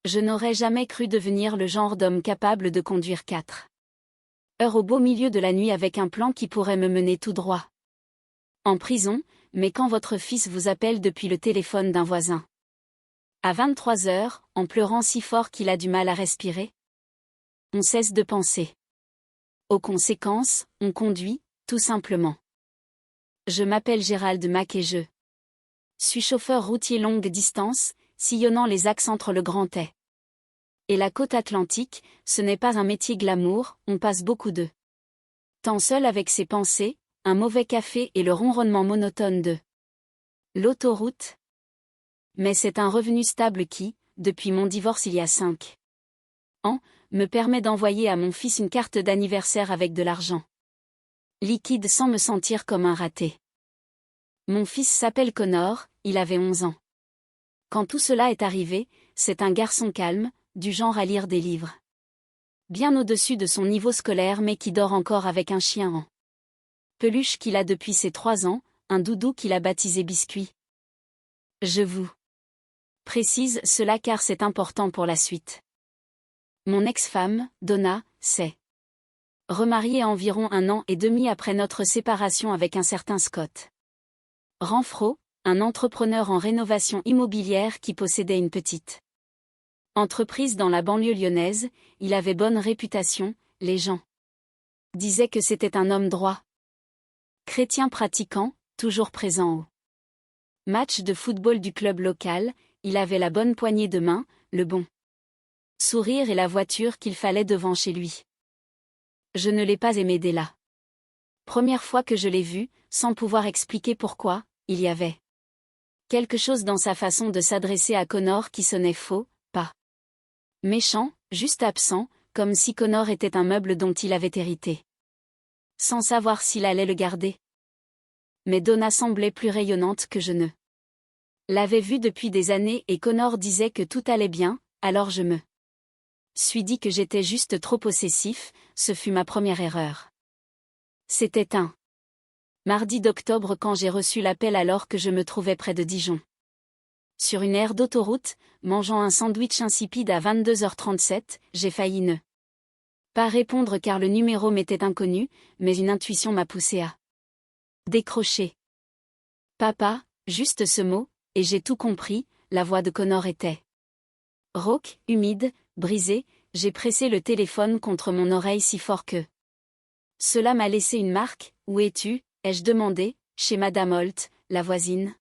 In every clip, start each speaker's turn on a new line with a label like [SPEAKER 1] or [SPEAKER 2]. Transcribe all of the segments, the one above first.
[SPEAKER 1] Je n'aurais jamais cru devenir le genre d'homme capable de conduire 4 heures au beau milieu de la nuit avec un plan qui pourrait me mener tout droit en prison, mais quand votre fils vous appelle depuis le téléphone d'un voisin à 23 heures, en pleurant si fort qu'il a du mal à respirer, on cesse de penser aux conséquences, on conduit, tout simplement. Je m'appelle Gérald Mack et je suis chauffeur routier longue distance, sillonnant les axes entre le Grand Est et la côte atlantique. Ce n'est pas un métier glamour, on passe beaucoup de temps seul avec ses pensées, un mauvais café et le ronronnement monotone de l'autoroute. Mais c'est un revenu stable qui, depuis mon divorce il y a 5 ans, me permet d'envoyer à mon fils une carte d'anniversaire avec de l'argent liquide sans me sentir comme un raté. Mon fils s'appelle Connor, il avait 11 ans. Quand tout cela est arrivé, c'est un garçon calme, du genre à lire des livres bien au-dessus de son niveau scolaire mais qui dort encore avec un chien en peluche qu'il a depuis ses 3 ans, un doudou qu'il a baptisé Biscuit. Je vous précise cela car c'est important pour la suite. Mon ex-femme, Donna, s'est remariée environ 1 an et demi après notre séparation avec un certain Scott Renfro, un entrepreneur en rénovation immobilière qui possédait une petite entreprise dans la banlieue lyonnaise. Il avait bonne réputation, les gens disaient que c'était un homme droit, chrétien pratiquant, toujours présent au match de football du club local. Il avait la bonne poignée de main, le bon sourire et la voiture qu'il fallait devant chez lui. Je ne l'ai pas aimé dès la première fois que je l'ai vu, sans pouvoir expliquer pourquoi. Il y avait quelque chose dans sa façon de s'adresser à Connor qui sonnait faux, pas méchant, juste absent, comme si Connor était un meuble dont il avait hérité, sans savoir s'il allait le garder. Mais Donna semblait plus rayonnante que je ne l'avais vue depuis des années et Connor disait que tout allait bien, alors je me suis dit que j'étais juste trop possessif. Ce fut ma première erreur. C'était un mardi d'octobre quand j'ai reçu l'appel alors que je me trouvais près de Dijon, sur une aire d'autoroute, mangeant un sandwich insipide à 22h37, j'ai failli ne pas répondre car le numéro m'était inconnu, mais une intuition m'a poussé à décrocher. Papa, juste ce mot, et j'ai tout compris. La voix de Connor était rauque, humide, brisée. J'ai pressé le téléphone contre mon oreille si fort que cela m'a laissé une marque. Où es-tu ? Ai-je demandé, chez Madame Holt, la voisine.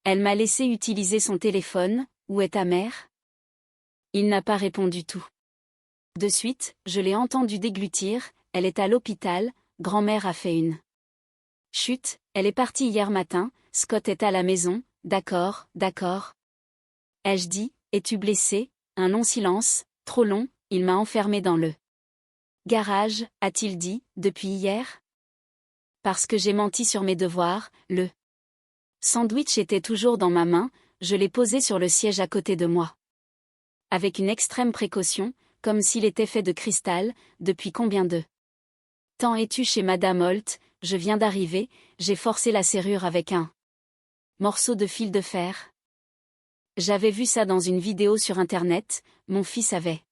[SPEAKER 1] Elle m'a laissé utiliser son téléphone. Où est ta mère ? Il n'a pas répondu tout de suite. Je l'ai entendu déglutir. Elle est à l'hôpital. Grand-mère a fait une chute. Elle est partie hier matin. Scott est à la maison. D'accord, d'accord. Ai-je dit, es-tu blessé ? Un long silence, trop long. Il m'a enfermé dans le garage, a-t-il dit, depuis hier ? Parce que j'ai menti sur mes devoirs. Le sandwich était toujours dans ma main, je l'ai posé sur le siège à côté de moi. Avec une extrême précaution, comme s'il était fait de cristal. Depuis combien de temps es-tu chez Madame Holt ? Je viens d'arriver. J'ai forcé la serrure avec un morceau de fil de fer. J'avais vu ça dans une vidéo sur internet. Mon fils avait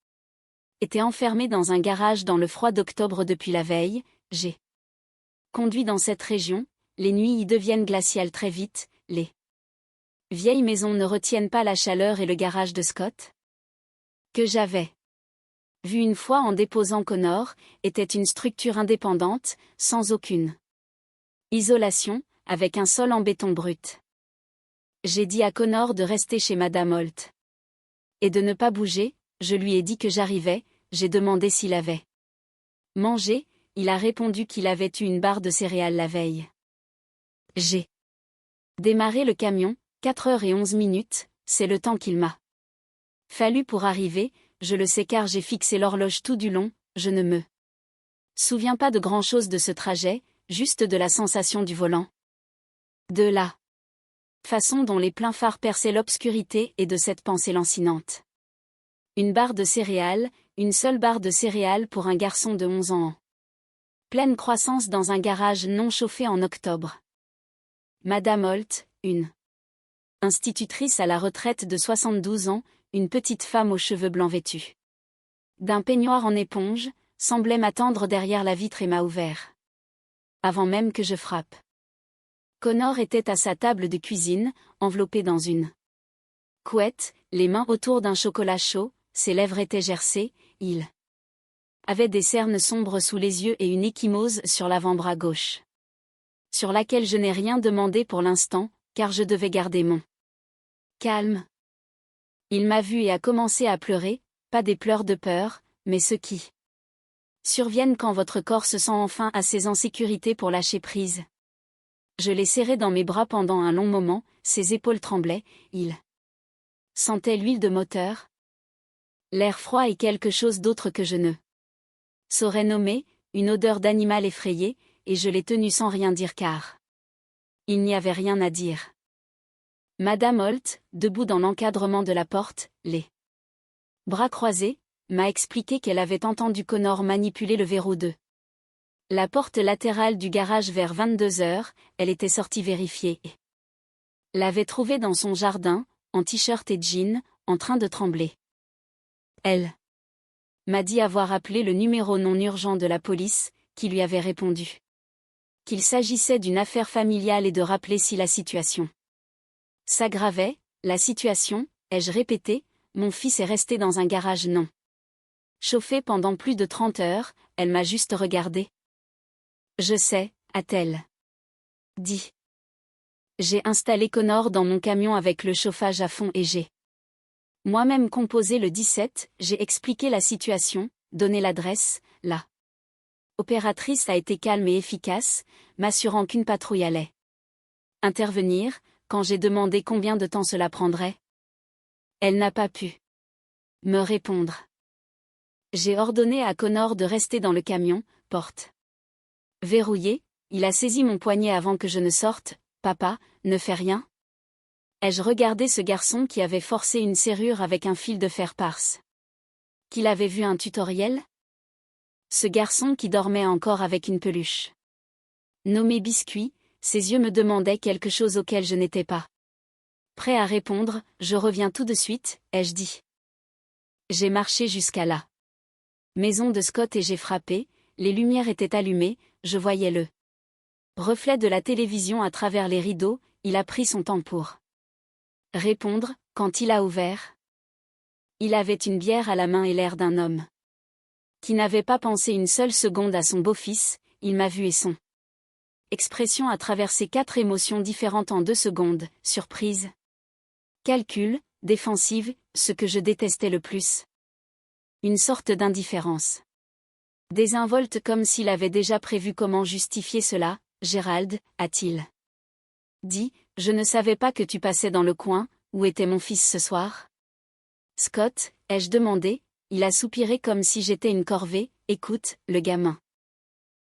[SPEAKER 1] été enfermé dans un garage dans le froid d'octobre depuis la veille. J'ai conduit dans cette région. Les nuits y deviennent glaciales très vite. Les vieilles maisons ne retiennent pas la chaleur et le garage de Scott, que j'avais vu une fois en déposant Connor, était une structure indépendante, sans aucune isolation, avec un sol en béton brut. J'ai dit à Connor de rester chez Madame Holt et de ne pas bouger. Je lui ai dit que j'arrivais. J'ai demandé s'il avait mangé. Il a répondu qu'il avait eu une barre de céréales la veille. J'ai démarré le camion. 4h11, c'est le temps qu'il m'a fallu pour arriver. Je le sais car j'ai fixé l'horloge tout du long. Je ne me souviens pas de grand-chose de ce trajet, juste de la sensation du volant, de la façon dont les pleins phares perçaient l'obscurité et de cette pensée lancinante. Une barre de céréales, une seule barre de céréales pour un garçon de 11 ans en pleine croissance dans un garage non chauffé en octobre. Madame Holt, une institutrice à la retraite de 72 ans, une petite femme aux cheveux blancs vêtue d'un peignoir en éponge, semblait m'attendre derrière la vitre et m'a ouvert. Avant même que je frappe. Connor était à sa table de cuisine, enveloppé dans une couette, les mains autour d'un chocolat chaud, ses lèvres étaient gercées, il avait des cernes sombres sous les yeux et une ecchymose sur l'avant-bras gauche, sur laquelle je n'ai rien demandé pour l'instant, car je devais garder mon calme. Il m'a vu et a commencé à pleurer, pas des pleurs de peur, mais ceux qui surviennent quand votre corps se sent enfin assez en sécurité pour lâcher prise. Je l'ai serré dans mes bras pendant un long moment, ses épaules tremblaient, il sentait l'huile de moteur, l'air froid et quelque chose d'autre que je ne saurais nommer, une odeur d'animal effrayé, et je l'ai tenu sans rien dire car il n'y avait rien à dire. Madame Holt, debout dans l'encadrement de la porte, les bras croisés, m'a expliqué qu'elle avait entendu Connor manipuler le verrou de la porte latérale du garage vers 22 heures, elle était sortie vérifier et l'avait trouvé dans son jardin, en t-shirt et jean, en train de trembler. Elle m'a dit avoir appelé le numéro non urgent de la police, qui lui avait répondu qu'il s'agissait d'une affaire familiale et de rappeler si la situation s'aggravait. La situation, ai-je répété, mon fils est resté dans un garage non chauffé pendant plus de 30 heures, elle m'a juste regardé. Je sais, a-t-elle dit. J'ai installé Connor dans mon camion avec le chauffage à fond et j'ai moi-même composé le 17, j'ai expliqué la situation, donné l'adresse, la opératrice a été calme et efficace, m'assurant qu'une patrouille allait intervenir, quand j'ai demandé combien de temps cela prendrait. Elle n'a pas pu me répondre. J'ai ordonné à Connor de rester dans le camion, porte verrouillée, il a saisi mon poignet avant que je ne sorte. Papa, ne fais rien. Ai-je regardé ce garçon qui avait forcé une serrure avec un fil de fer parce qu'il avait vu un tutoriel? Ce garçon qui dormait encore avec une peluche nommée Biscuit, ses yeux me demandaient quelque chose auquel je n'étais pas prêt à répondre. Je reviens tout de suite, ai-je dit. J'ai marché jusqu'à la maison de Scott et j'ai frappé, les lumières étaient allumées, je voyais le reflet de la télévision à travers les rideaux, il a pris son temps pour répondre. Quand il a ouvert, il avait une bière à la main et l'air d'un homme qui n'avait pas pensé une seule seconde à son beau-fils. Il m'a vu et son expression a traversé 4 émotions différentes en 2 secondes, surprise, calcul, défensive, ce que je détestais le plus. Une sorte d'indifférence. Désinvolte comme s'il avait déjà prévu comment justifier cela. Gérald, a-t-il dit, je ne savais pas que tu passais dans le coin, où était mon fils ce soir? Scott, ai-je demandé, il a soupiré comme si j'étais une corvée. Écoute, le gamin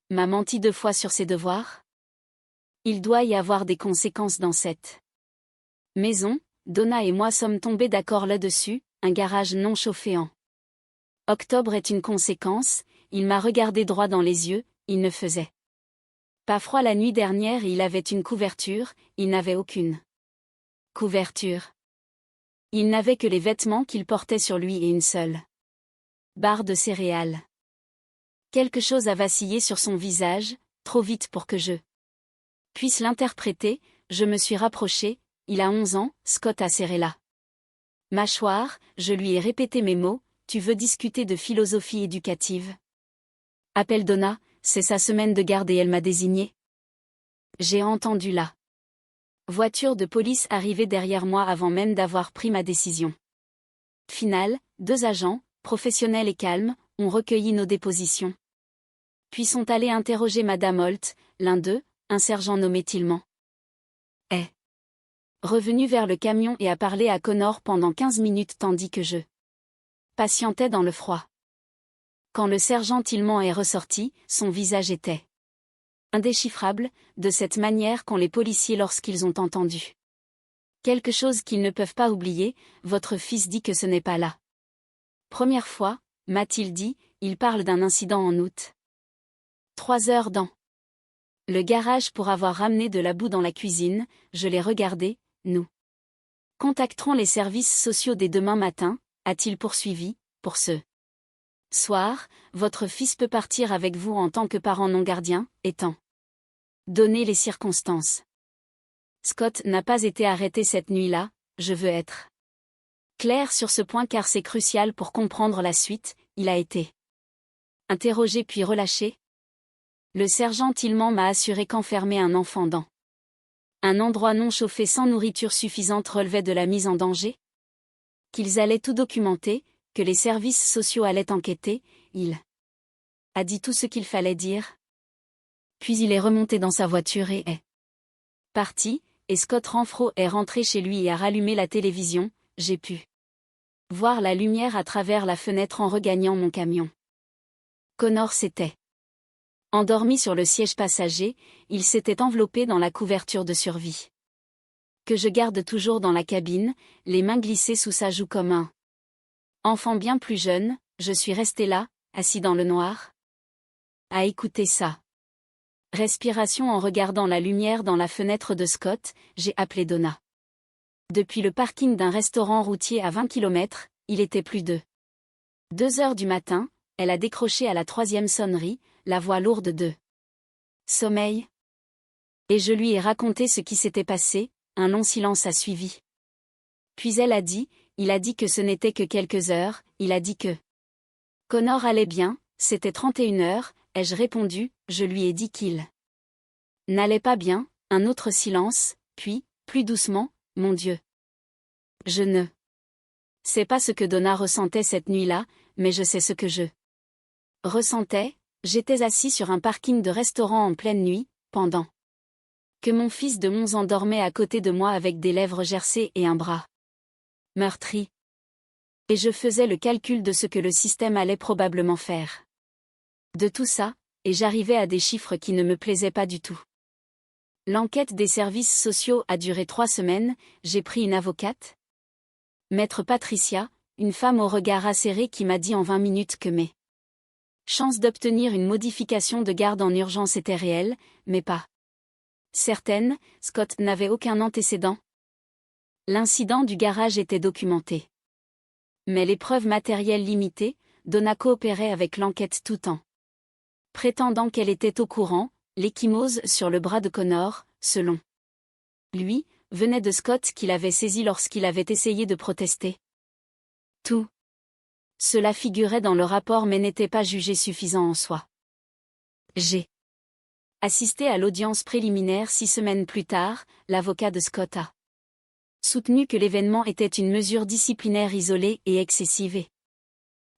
[SPEAKER 1] m'a menti 2 fois sur ses devoirs. Il doit y avoir des conséquences dans cette maison. Donna et moi sommes tombés d'accord là-dessus, un garage non chauffé en octobre est une conséquence. Il m'a regardé droit dans les yeux, il ne faisait pas froid la nuit dernière et il avait une couverture, il n'avait aucune couverture. Il n'avait que les vêtements qu'il portait sur lui et une seule barre de céréales. Quelque chose a vacillé sur son visage, trop vite pour que je puisse l'interpréter. Je me suis rapproché. Il a 11 ans, Scott a serré la mâchoire, je lui ai répété mes mots, tu veux discuter de philosophie éducative? Appelle Donna, c'est sa semaine de garde et elle m'a désigné. J'ai entendu la voiture de police arriver derrière moi avant même d'avoir pris ma décision finale. 2 agents, professionnels et calmes, ont recueilli nos dépositions. Puis sont allés interroger Madame Holt. L'un d'eux, un sergent nommé Tillman, est revenu vers le camion et a parlé à Connor pendant 15 minutes tandis que je patientais dans le froid. Quand le sergent Tillman est ressorti, son visage était indéchiffrable, de cette manière qu'ont les policiers lorsqu'ils ont entendu quelque chose qu'ils ne peuvent pas oublier. Votre fils dit que ce n'est pas la première fois, m'a-t-il dit, il parle d'un incident en août. 3 heures dans le garage pour avoir ramené de la boue dans la cuisine. Je l'ai regardé. Nous contacterons les services sociaux dès demain matin, a-t-il poursuivi, pour ce soir, votre fils peut partir avec vous en tant que parent non gardien, étant donné les circonstances. Scott n'a pas été arrêté cette nuit-là, je veux être clair sur ce point car c'est crucial pour comprendre la suite, il a été interrogé puis relâché. Le sergent Tillman m'a assuré qu'enfermer un enfant dans un endroit non chauffé sans nourriture suffisante relevait de la mise en danger. Qu'ils allaient tout documenter, que les services sociaux allaient enquêter, il a dit tout ce qu'il fallait dire. Puis il est remonté dans sa voiture et est parti, et Scott Renfro est rentré chez lui et a rallumé la télévision, j'ai pu voir la lumière à travers la fenêtre en regagnant mon camion. Connor s'était endormi sur le siège passager, il s'était enveloppé dans la couverture de survie que je garde toujours dans la cabine, les mains glissées sous sa joue comme un enfant bien plus jeune. Je suis resté là, assis dans le noir, à écouter ça. Respiration en regardant la lumière dans la fenêtre de Scott, j'ai appelé Donna. Depuis le parking d'un restaurant routier à 20 km, il était plus de 2 heures du matin, elle a décroché à la 3e sonnerie, la voix lourde de sommeil. Et je lui ai raconté ce qui s'était passé, un long silence a suivi. Puis elle a dit, il a dit que ce n'était que quelques heures, il a dit que Connor allait bien, c'était 31 heures, ai-je répondu, je lui ai dit qu'il n'allait pas bien, un autre silence, puis, plus doucement, mon Dieu. Je ne sais pas ce que Donna ressentait cette nuit-là, mais je sais ce que je ressentais, j'étais assis sur un parking de restaurant en pleine nuit, pendant que mon fils de 11 ans dormait à côté de moi avec des lèvres gercées et un bras meurtri. Et je faisais le calcul de ce que le système allait probablement faire de tout ça, et j'arrivais à des chiffres qui ne me plaisaient pas du tout. L'enquête des services sociaux a duré 3 semaines, j'ai pris une avocate, Maître Patricia, une femme au regard acéré qui m'a dit en 20 minutes que mes chances d'obtenir une modification de garde en urgence étaient réelles, mais pas certaines. Scott n'avait aucun antécédent. L'incident du garage était documenté. Mais les preuves matérielles limitées, Donna coopérait avec l'enquête tout en prétendant qu'elle était au courant, l'échymose sur le bras de Connor, selon lui, venait de Scott qu'il avait saisi lorsqu'il avait essayé de protester. Tout cela figurait dans le rapport mais n'était pas jugé suffisant en soi. J'ai assisté à l'audience préliminaire 6 semaines plus tard, l'avocat de Scott a soutenu que l'événement était une mesure disciplinaire isolée et excessive et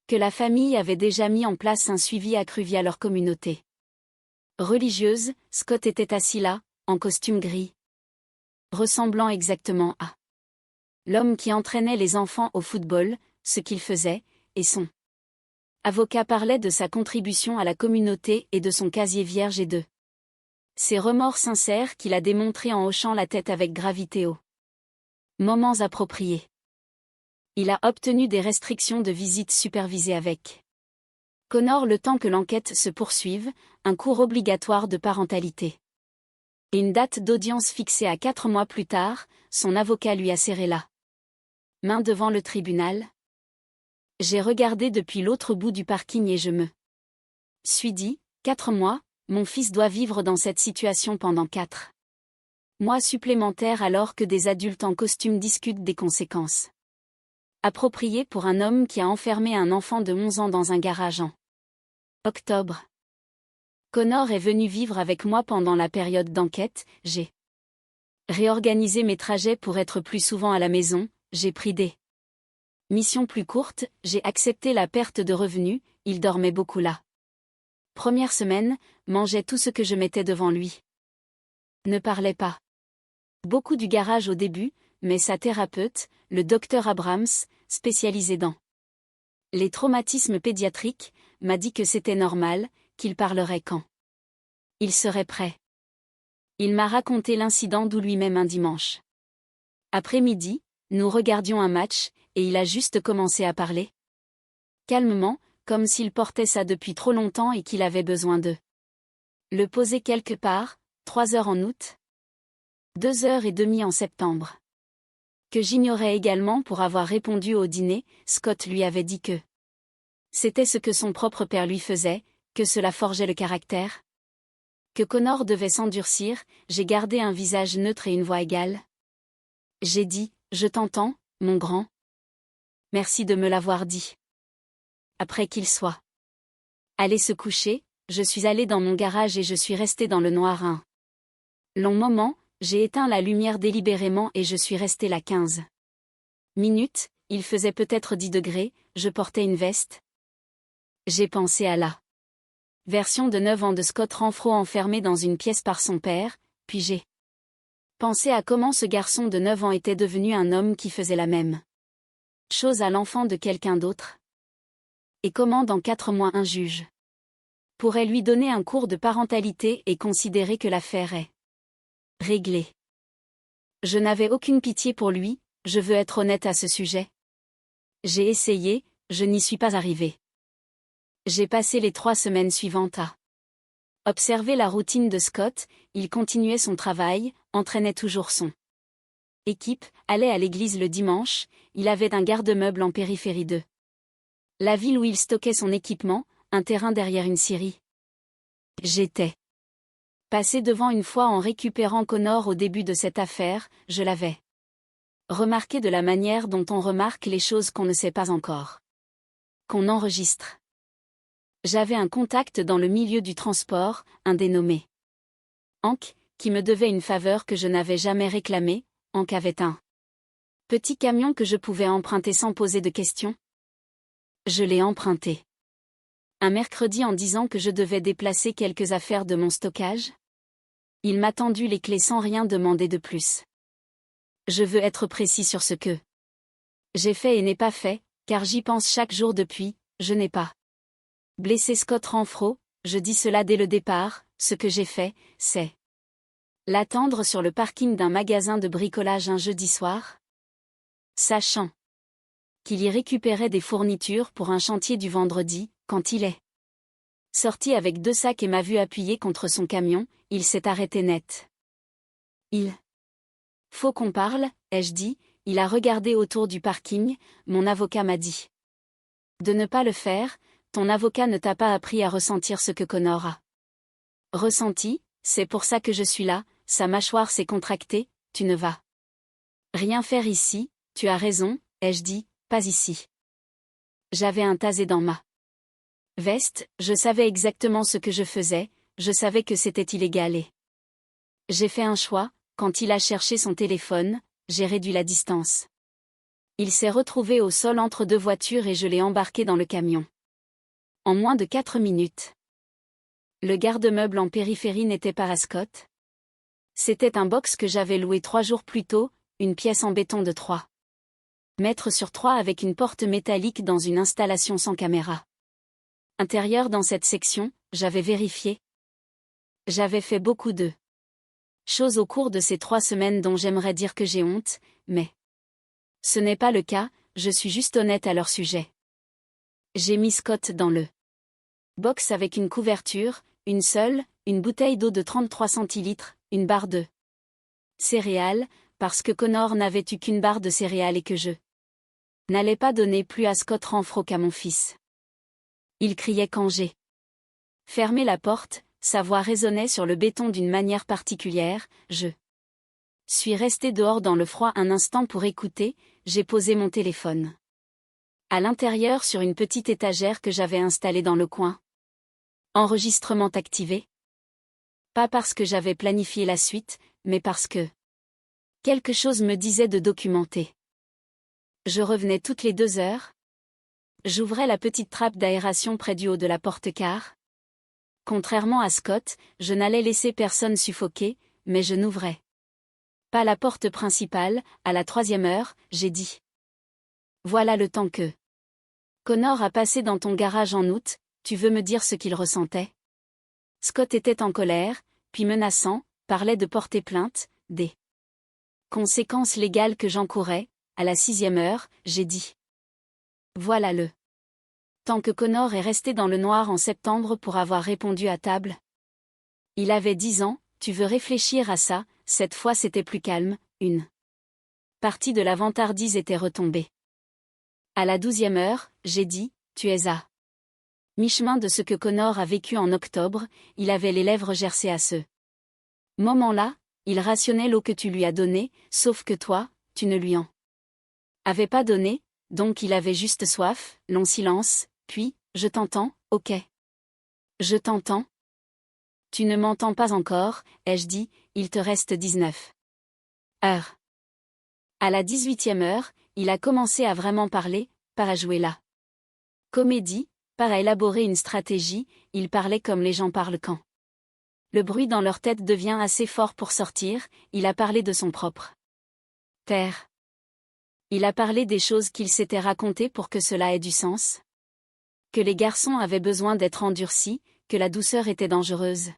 [SPEAKER 1] que la famille avait déjà mis en place un suivi accru via leur communauté religieuse. Scott était assis là, en costume gris, ressemblant exactement à l'homme qui entraînait les enfants au football, ce qu'il faisait, et son avocat parlait de sa contribution à la communauté et de son casier vierge et de ses remords sincères qu'il a démontrés en hochant la tête avec gravité aux moments appropriés. Il a obtenu des restrictions de visite supervisées avec Connor le temps que l'enquête se poursuive, un cours obligatoire de parentalité. Et une date d'audience fixée à 4 mois plus tard, son avocat lui a serré la main devant le tribunal. J'ai regardé depuis l'autre bout du parking et je me suis dit, 4 mois, mon fils doit vivre dans cette situation pendant 4 mois supplémentaires alors que des adultes en costume discutent des conséquences appropriées pour un homme qui a enfermé un enfant de 11 ans dans un garage en octobre. Connor est venu vivre avec moi pendant la période d'enquête, j'ai réorganisé mes trajets pour être plus souvent à la maison, j'ai pris des missions plus courtes, j'ai accepté la perte de revenus, il dormait beaucoup là. Première semaine, mangeait tout ce que je mettais devant lui. Ne parlait pas beaucoup du garage au début, mais sa thérapeute, le docteur Abrams, spécialisé dans les traumatismes pédiatriques, m'a dit que c'était normal, qu'il parlerait quand il serait prêt. Il m'a raconté l'incident d'où lui-même un dimanche après-midi, nous regardions un match, et il a juste commencé à parler. Calmement, comme s'il portait ça depuis trop longtemps et qu'il avait besoin de le poser quelque part. 3 heures en août, 2 heures et demie en septembre. Que j'ignorais également pour avoir répondu au dîner, Scott lui avait dit que c'était ce que son propre père lui faisait, que cela forgeait le caractère. Que Connor devait s'endurcir, j'ai gardé un visage neutre et une voix égale. J'ai dit, je t'entends, mon grand. Merci de me l'avoir dit. Après qu'il soit allé se coucher, je suis allé dans mon garage et je suis resté dans le noir un long moment, j'ai éteint la lumière délibérément et je suis resté là 15 minutes, il faisait peut-être 10 degrés, je portais une veste. J'ai pensé à la version de 9 ans de Scott Renfro enfermé dans une pièce par son père, puis j'ai pensé à comment ce garçon de 9 ans était devenu un homme qui faisait la même chose à l'enfant de quelqu'un d'autre. Et comment dans 4 mois un juge pourrait lui donner un cours de parentalité et considérer que l'affaire est réglée. Je n'avais aucune pitié pour lui, je veux être honnête à ce sujet. J'ai essayé, je n'y suis pas arrivé. J'ai passé les 3 semaines suivantes à observer la routine de Scott, il continuait son travail, entraînait toujours son équipe, allait à l'église le dimanche, il avait un garde-meuble en périphérie de la ville où il stockait son équipement, un terrain derrière une scierie. J'étais passé devant une fois en récupérant Connor au début de cette affaire, je l'avais remarqué de la manière dont on remarque les choses qu'on ne sait pas encore, qu'on enregistre. J'avais un contact dans le milieu du transport, un dénommé Hank, qui me devait une faveur que je n'avais jamais réclamée. Hank avait un petit camion que je pouvais emprunter sans poser de questions. Je l'ai emprunté un mercredi en disant que je devais déplacer quelques affaires de mon stockage. Il m'a tendu les clés sans rien demander de plus. Je veux être précis sur ce que j'ai fait et n'ai pas fait, car j'y pense chaque jour depuis, je n'ai pas blessé Scott Renfro, je dis cela dès le départ, ce que j'ai fait, c'est l'attendre sur le parking d'un magasin de bricolage un jeudi soir, sachant qu'il y récupérait des fournitures pour un chantier du vendredi, quand il est sorti avec 2 sacs et m'a vu appuyé contre son camion, il s'est arrêté net. Il faut qu'on parle, ai-je dit, il a regardé autour du parking, mon avocat m'a dit de ne pas le faire, ton avocat ne t'a pas appris à ressentir ce que Connor a ressenti, c'est pour ça que je suis là, sa mâchoire s'est contractée, tu ne vas rien faire ici, tu as raison, ai-je dit, pas ici. J'avais un tasé dans ma veste, je savais exactement ce que je faisais, je savais que c'était illégal et j'ai fait un choix, quand il a cherché son téléphone, j'ai réduit la distance. Il s'est retrouvé au sol entre 2 voitures et je l'ai embarqué dans le camion. En moins de 4 minutes. Le garde-meuble en périphérie n'était pas à Scott. C'était un box que j'avais loué 3 jours plus tôt, une pièce en béton de 3 mètres sur 3 avec une porte métallique dans une installation sans caméra intérieure dans cette section, j'avais vérifié. J'avais fait beaucoup de choses au cours de ces 3 semaines dont j'aimerais dire que j'ai honte, mais ce n'est pas le cas, je suis juste honnête à leur sujet. J'ai mis Scott dans le box avec une couverture, une seule, une bouteille d'eau de 33 centilitres, une barre de céréales, parce que Connor n'avait eu qu'une barre de céréales et que je n'allais pas donner plus à Scott Renfro qu'à mon fils. Il criait quand j'ai fermé la porte, sa voix résonnait sur le béton d'une manière particulière, je suis resté dehors dans le froid un instant pour écouter, j'ai posé mon téléphone à l'intérieur sur une petite étagère que j'avais installée dans le coin. Enregistrement activé. Pas parce que j'avais planifié la suite, mais parce que quelque chose me disait de documenter. Je revenais toutes les 2 heures. J'ouvrais la petite trappe d'aération près du haut de la porte-car. Contrairement à Scott, je n'allais laisser personne suffoquer, mais je n'ouvrais pas la porte principale. À la 3e heure, j'ai dit. Voilà le temps que Connor a passé dans ton garage en août, tu veux me dire ce qu'il ressentait? Scott était en colère, puis menaçant, parlait de porter plainte, des conséquences légales que j'encourais. À la 6e heure, j'ai dit. Voilà le temps que Connor est resté dans le noir en septembre pour avoir répondu à table. Il avait 10 ans, tu veux réfléchir à ça, cette fois c'était plus calme, une partie de la vantardise était retombée. À la 12e heure, j'ai dit, tu es à mi-chemin de ce que Connor a vécu en octobre, il avait les lèvres gercées à ce moment-là, il rationnait l'eau que tu lui as donnée, sauf que toi, tu ne lui en avais pas donné, donc il avait juste soif, long silence, puis, je t'entends, ok. Je t'entends. Tu ne m'entends pas encore, ai-je dit, il te reste 19 heures. À la 18e heure, il a commencé à vraiment parler, pas à jouer la comédie, pas à élaborer une stratégie, il parlait comme les gens parlent quand le bruit dans leur tête devient assez fort pour sortir, il a parlé de son propre père. Il a parlé des choses qu'il s'était racontées pour que cela ait du sens. Que les garçons avaient besoin d'être endurcis, que la douceur était dangereuse.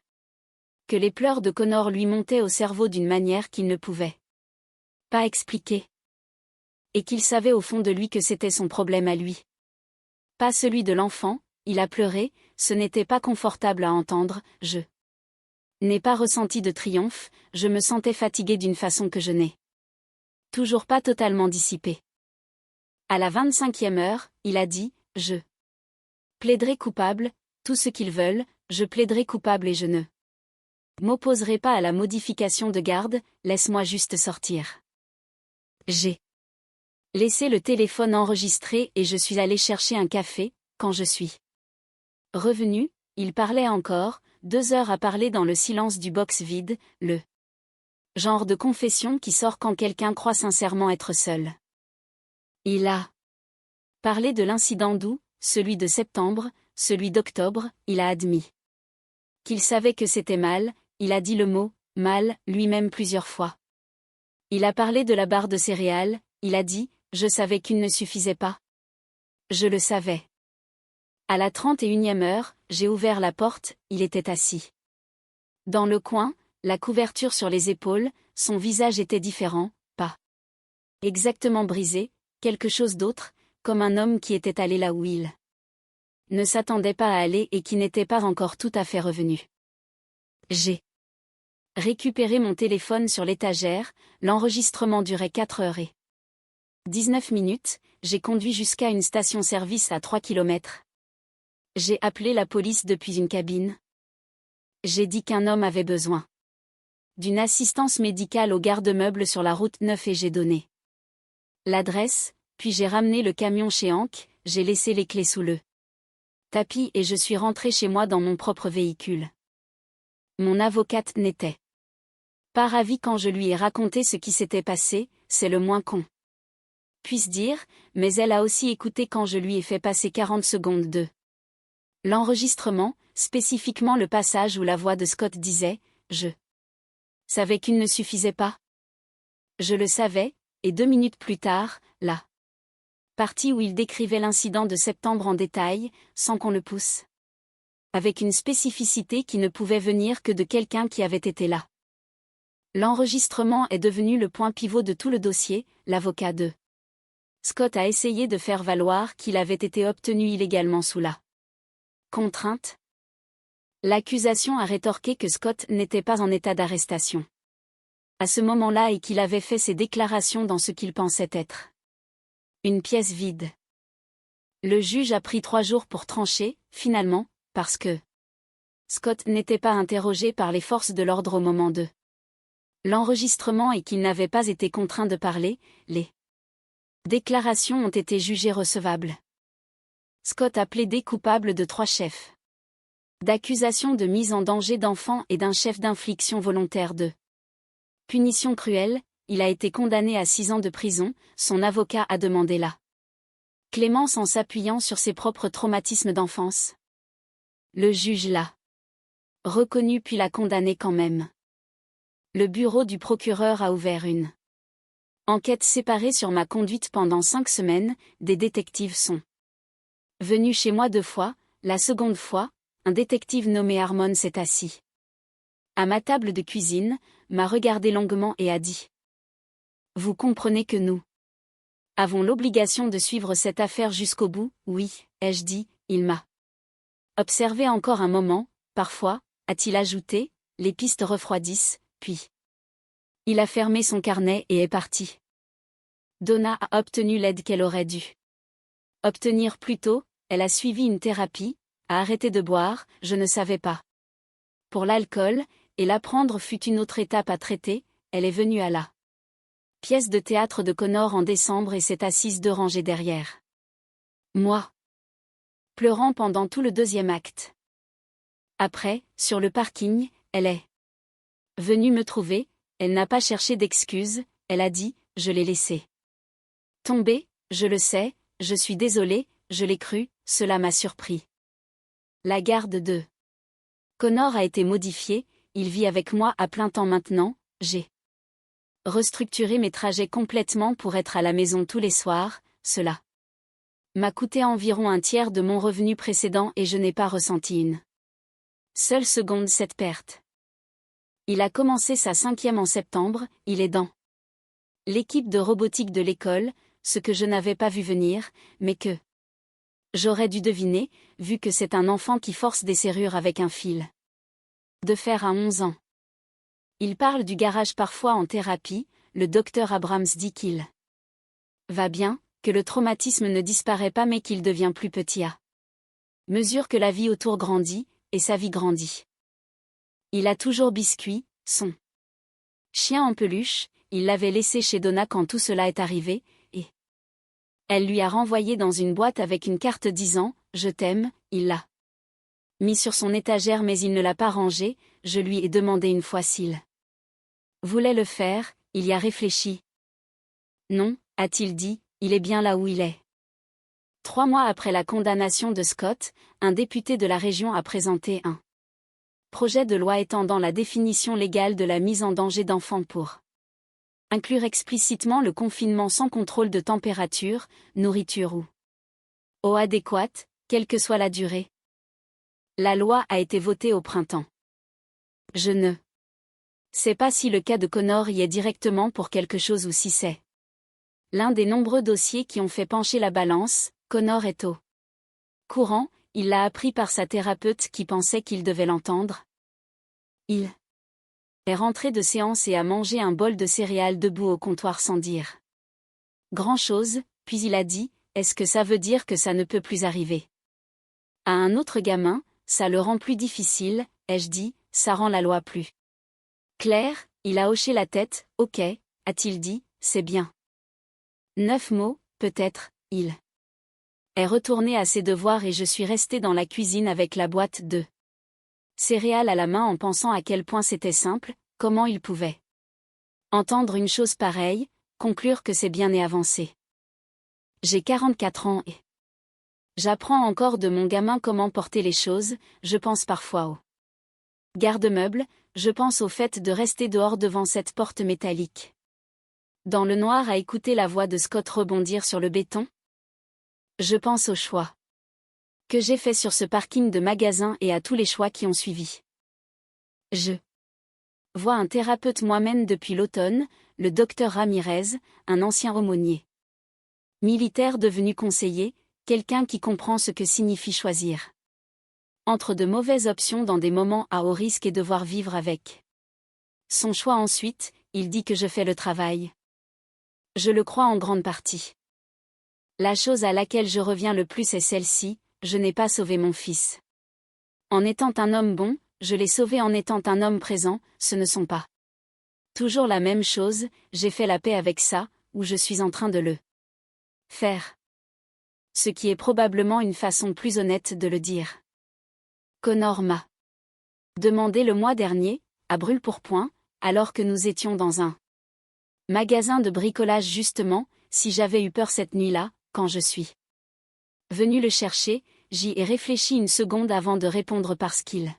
[SPEAKER 1] Que les pleurs de Connor lui montaient au cerveau d'une manière qu'il ne pouvait pas expliquer. Et qu'il savait au fond de lui que c'était son problème à lui. Pas celui de l'enfant, il a pleuré, ce n'était pas confortable à entendre, je n'ai pas ressenti de triomphe, je me sentais fatigué d'une façon que je n'ai toujours pas totalement dissipée. À la 25e heure, il a dit, je plaiderai coupable, tout ce qu'ils veulent, je plaiderai coupable et je ne m'opposerai pas à la modification de garde, laisse-moi juste sortir. J'ai laissé le téléphone enregistré et je suis allé chercher un café, quand je suis revenu, il parlait encore, 2 heures à parler dans le silence du box vide, le genre de confession qui sort quand quelqu'un croit sincèrement être seul. Il a parlé de l'incident d'août, celui de septembre, celui d'octobre, il a admis qu'il savait que c'était mal, il a dit le mot « mal » lui-même plusieurs fois. Il a parlé de la barre de céréales, il a dit « je savais qu'une ne suffisait pas. Je le savais. » À la 31e heure, j'ai ouvert la porte, il était assis dans le coin, la couverture sur les épaules, son visage était différent, pas exactement brisé, quelque chose d'autre, comme un homme qui était allé là où il ne s'attendait pas à aller et qui n'était pas encore tout à fait revenu. J'ai récupéré mon téléphone sur l'étagère, l'enregistrement durait 4 heures et 19 minutes, j'ai conduit jusqu'à une station-service à 3 km. J'ai appelé la police depuis une cabine. J'ai dit qu'un homme avait besoin d'une assistance médicale au garde-meubles sur la route 9 et j'ai donné l'adresse, puis j'ai ramené le camion chez Hank, j'ai laissé les clés sous le tapis et je suis rentré chez moi dans mon propre véhicule. Mon avocate n'était pas ravie quand je lui ai raconté ce qui s'était passé, c'est le moins qu'on puisse dire, mais elle a aussi écouté quand je lui ai fait passer 40 secondes de l'enregistrement, spécifiquement le passage où la voix de Scott disait « Je savais qu'une ne suffisait pas. » Je le savais, et 2 minutes plus tard, la partie où il décrivait l'incident de septembre en détail, sans qu'on le pousse. Avec une spécificité qui ne pouvait venir que de quelqu'un qui avait été là. L'enregistrement est devenu le point pivot de tout le dossier, l'avocat de Scott a essayé de faire valoir qu'il avait été obtenu illégalement sous la contrainte. L'accusation a rétorqué que Scott n'était pas en état d'arrestation à ce moment-là et qu'il avait fait ses déclarations dans ce qu'il pensait être une pièce vide. Le juge a pris 3 jours pour trancher, finalement, parce que Scott n'était pas interrogé par les forces de l'ordre au moment de l'enregistrement et qu'il n'avait pas été contraint de parler, les déclarations ont été jugées recevables. Scott a plaidé coupable de 3 chefs d'accusation de mise en danger d'enfants et d'un chef d'infliction volontaire de punition cruelle, il a été condamné à 6 ans de prison, son avocat a demandé la clémence en s'appuyant sur ses propres traumatismes d'enfance. Le juge l'a reconnu puis l'a condamné quand même. Le bureau du procureur a ouvert une enquête séparée sur ma conduite pendant 5 semaines, des détectives sont venus chez moi 2 fois, la seconde fois, un détective nommé Harmon s'est assis à ma table de cuisine, m'a regardé longuement et a dit « Vous comprenez que nous avons l'obligation de suivre cette affaire jusqu'au bout, oui, ai-je dit, il m'a observé encore un moment, parfois, a-t-il ajouté, les pistes refroidissent, puis il a fermé son carnet et est parti. Donna a obtenu l'aide qu'elle aurait dû obtenir plus tôt, elle a suivi une thérapie, a arrêté de boire, je ne savais pas. Pour l'alcool, et l'apprendre fut une autre étape à traiter, elle est venue à la pièce de théâtre de Connor en décembre et s'est assise 2 rangées derrière moi, pleurant pendant tout le 2e acte. Après, sur le parking, elle est venue me trouver, elle n'a pas cherché d'excuses, elle a dit, je l'ai laissé tomber, je le sais, je suis désolée, je l'ai cru, cela m'a surpris. La garde de Connor a été modifiée, il vit avec moi à plein temps maintenant, j'ai restructuré mes trajets complètement pour être à la maison tous les soirs, cela m'a coûté environ un tiers de mon revenu précédent et je n'ai pas ressenti une seule seconde cette perte. Il a commencé sa 5e en septembre, il est dans l'équipe de robotique de l'école, ce que je n'avais pas vu venir, mais que j'aurais dû deviner, vu que c'est un enfant qui force des serrures avec un fil de fer à 11 ans. Il parle du garage parfois en thérapie, le docteur Abrams dit qu'il va bien, que le traumatisme ne disparaît pas mais qu'il devient plus petit à mesure que la vie autour grandit, et sa vie grandit. Il a toujours Biscuit, son chien en peluche, il l'avait laissé chez Donna quand tout cela est arrivé, et elle lui a renvoyé dans une boîte avec une carte disant « Je t'aime », il l'a mis sur son étagère mais il ne l'a pas rangé, je lui ai demandé une fois s'il voulait le faire, il y a réfléchi. Non, a-t-il dit, il est bien là où il est. 3 mois après la condamnation de Scott, un député de la région a présenté un projet de loi étendant la définition légale de la mise en danger d'enfants pour inclure explicitement le confinement sans contrôle de température, nourriture ou eau adéquate, quelle que soit la durée. La loi a été votée au printemps. Je ne sais pas si le cas de Connor y est directement pour quelque chose ou si c'est l'un des nombreux dossiers qui ont fait pencher la balance. Connor est au courant, il l'a appris par sa thérapeute qui pensait qu'il devait l'entendre. Il est rentré de séance et a mangé un bol de céréales debout au comptoir sans dire grand-chose, puis il a dit, est-ce que ça veut dire que ça ne peut plus arriver? À un autre gamin, ça le rend plus difficile, ai-je dit, ça rend la loi plus claire, il a hoché la tête, ok, a-t-il dit, c'est bien. 9 mots, peut-être, il est retourné à ses devoirs et je suis resté dans la cuisine avec la boîte de céréales à la main en pensant à quel point c'était simple, comment il pouvait entendre une chose pareille, conclure que c'est bien et avancer. J'ai 44 ans et j'apprends encore de mon gamin comment porter les choses, je pense parfois au garde-meuble, je pense au fait de rester dehors devant cette porte métallique. Dans le noir à écouter la voix de Scott rebondir sur le béton. Je pense au choix que j'ai fait sur ce parking de magasin et à tous les choix qui ont suivi. Je vois un thérapeute moi-même depuis l'automne, le docteur Ramirez, un ancien aumônier militaire devenu conseiller, quelqu'un qui comprend ce que signifie choisir entre de mauvaises options dans des moments à haut risque et devoir vivre avec son choix. Ensuite, il dit que je fais le travail. Je le crois en grande partie. La chose à laquelle je reviens le plus est celle-ci, je n'ai pas sauvé mon fils. En étant un homme bon, je l'ai sauvé en étant un homme présent, ce ne sont pas toujours la même chose, j'ai fait la paix avec ça, ou je suis en train de le faire. Ce qui est probablement une façon plus honnête de le dire. Connor m'a demandé le mois dernier, à brûle-pourpoint, alors que nous étions dans un magasin de bricolage justement, si j'avais eu peur cette nuit-là, quand je suis venu le chercher, j'y ai réfléchi une seconde avant de répondre parce qu'il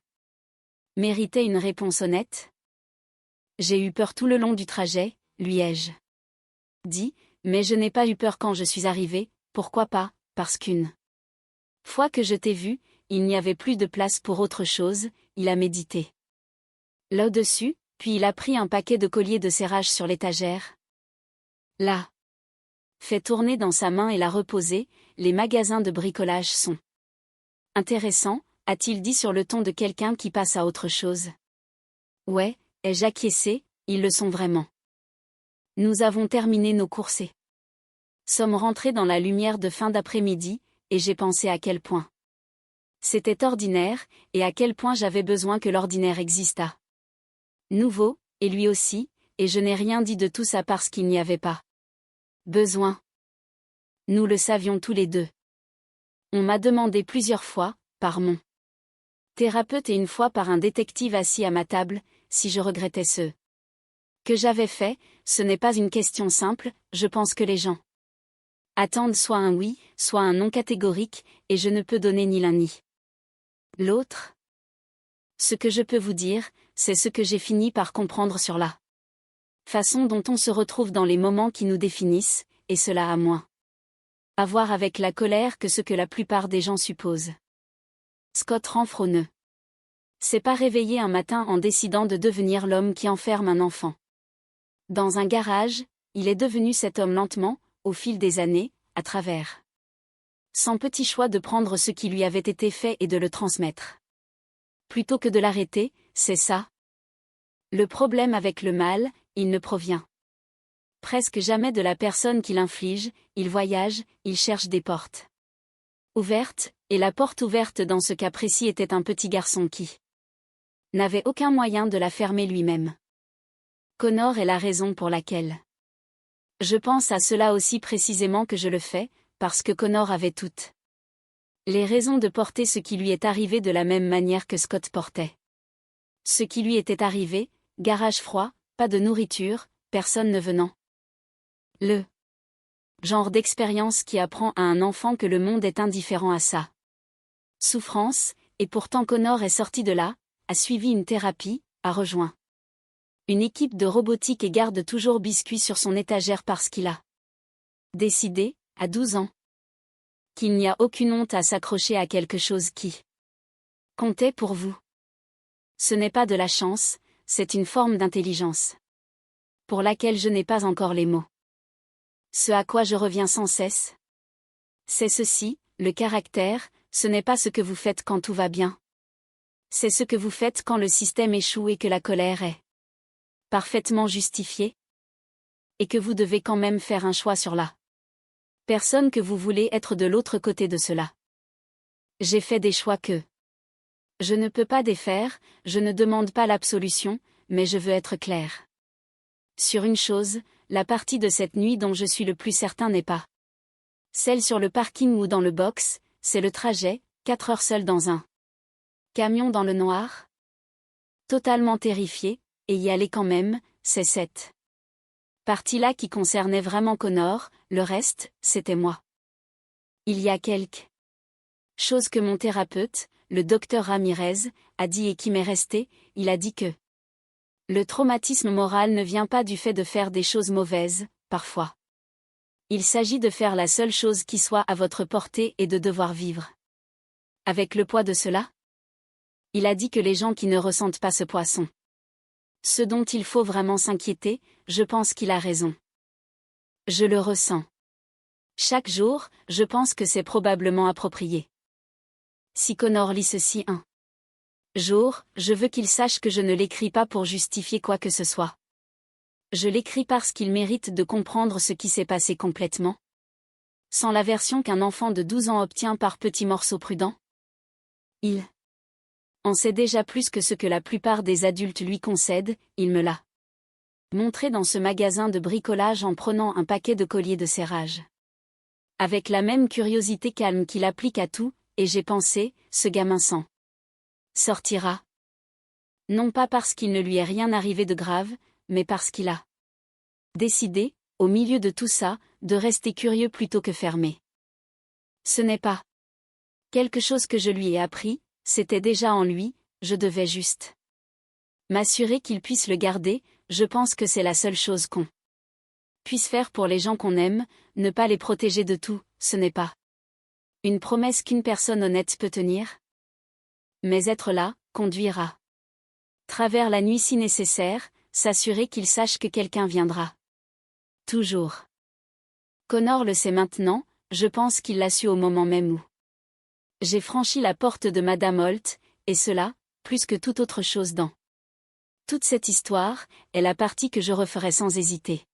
[SPEAKER 1] méritait une réponse honnête. J'ai eu peur tout le long du trajet, lui ai-je dit, mais je n'ai pas eu peur quand je suis arrivé, pourquoi pas, parce qu'une fois que je t'ai vu, il n'y avait plus de place pour autre chose, il a médité là-dessus, puis il a pris un paquet de colliers de serrage sur l'étagère. L'a fait tourner dans sa main et l'a reposé, les magasins de bricolage sont intéressants, a-t-il dit sur le ton de quelqu'un qui passe à autre chose. Ouais, ai-je acquiescé, ils le sont vraiment. Nous avons terminé nos courses et Sommes rentrés dans la lumière de fin d'après-midi, et j'ai pensé à quel point c'était ordinaire, et à quel point j'avais besoin que l'ordinaire existât. Nouveau, et lui aussi, et je n'ai rien dit de tout ça parce qu'il n'y avait pas besoin. Nous le savions tous les deux. On m'a demandé plusieurs fois, par mon thérapeute et une fois par un détective assis à ma table, si je regrettais ce que j'avais fait. Ce n'est pas une question simple, je pense que les gens attendent soit un oui, soit un non catégorique, et je ne peux donner ni l'un ni l'autre. Ce que je peux vous dire, c'est ce que j'ai fini par comprendre sur la façon dont on se retrouve dans les moments qui nous définissent, et cela a moins à voir avec la colère que ce que la plupart des gens supposent. Scott Renfrew ne s'est pas réveillé un matin en décidant de devenir l'homme qui enferme un enfant dans un garage. Il est devenu cet homme lentement, au fil des années, à travers son petit choix de prendre ce qui lui avait été fait et de le transmettre. Plutôt que de l'arrêter, c'est ça le problème avec le mal, il ne provient presque jamais de la personne qui l'inflige, il voyage, il cherche des portes ouvertes, et la porte ouverte dans ce cas précis était un petit garçon qui n'avait aucun moyen de la fermer lui-même. Connor est la raison pour laquelle je pense à cela aussi précisément que je le fais, parce que Connor avait toutes les raisons de porter ce qui lui est arrivé de la même manière que Scott portait ce qui lui était arrivé, garage froid, pas de nourriture, personne ne venant. Le genre d'expérience qui apprend à un enfant que le monde est indifférent à sa souffrance, et pourtant Connor est sorti de là, a suivi une thérapie, a rejoint une équipe de robotique et garde toujours biscuits sur son étagère parce qu'il a décidé, à 12 ans, qu'il n'y a aucune honte à s'accrocher à quelque chose qui comptait pour vous. Ce n'est pas de la chance, c'est une forme d'intelligence pour laquelle je n'ai pas encore les mots. Ce à quoi je reviens sans cesse, c'est ceci, le caractère, ce n'est pas ce que vous faites quand tout va bien. C'est ce que vous faites quand le système échoue et que la colère est parfaitement justifiée. Et que vous devez quand même faire un choix sur la personne que vous voulez être de l'autre côté de cela. J'ai fait des choix que je ne peux pas défaire, je ne demande pas l'absolution, mais je veux être clair sur une chose, la partie de cette nuit dont je suis le plus certain n'est pas celle sur le parking ou dans le box, c'est le trajet, 4 heures seul dans un camion dans le noir. Totalement terrifié, et y aller quand même, c'est cette partie-là qui concernait vraiment Connor, le reste, c'était moi. Il y a quelque chose que mon thérapeute, le docteur Ramirez, a dit et qui m'est resté, il a dit que le traumatisme moral ne vient pas du fait de faire des choses mauvaises, parfois. Il s'agit de faire la seule chose qui soit à votre portée et de devoir vivre avec le poids de cela. Il a dit que les gens qui ne ressentent pas ce poids sont ceux dont il faut vraiment s'inquiéter, je pense qu'il a raison. Je le ressens. Chaque jour, je pense que c'est probablement approprié. Si Connor lit ceci un jour, je veux qu'il sache que je ne l'écris pas pour justifier quoi que ce soit. Je l'écris parce qu'il mérite de comprendre ce qui s'est passé complètement. Sans la version qu'un enfant de 12 ans obtient par petits morceaux prudents. Il en sait déjà plus que ce que la plupart des adultes lui concèdent, il me l'a montré dans ce magasin de bricolage en prenant un paquet de colliers de serrage. Avec la même curiosité calme qu'il applique à tout, et j'ai pensé, ce gamin s'en sortira. Non pas parce qu'il ne lui est rien arrivé de grave, mais parce qu'il a décidé, au milieu de tout ça, de rester curieux plutôt que fermé. Ce n'est pas quelque chose que je lui ai appris, c'était déjà en lui, je devais juste m'assurer qu'il puisse le garder, je pense que c'est la seule chose qu'on puisse faire pour les gens qu'on aime, ne pas les protéger de tout, ce n'est pas une promesse qu'une personne honnête peut tenir. Mais être là, conduire à travers la nuit si nécessaire, s'assurer qu'il sache que quelqu'un viendra. Toujours. Connor le sait maintenant, je pense qu'il l'a su au moment même où j'ai franchi la porte de Madame Holt, et cela, plus que toute autre chose dans toute cette histoire, est la partie que je referai sans hésiter.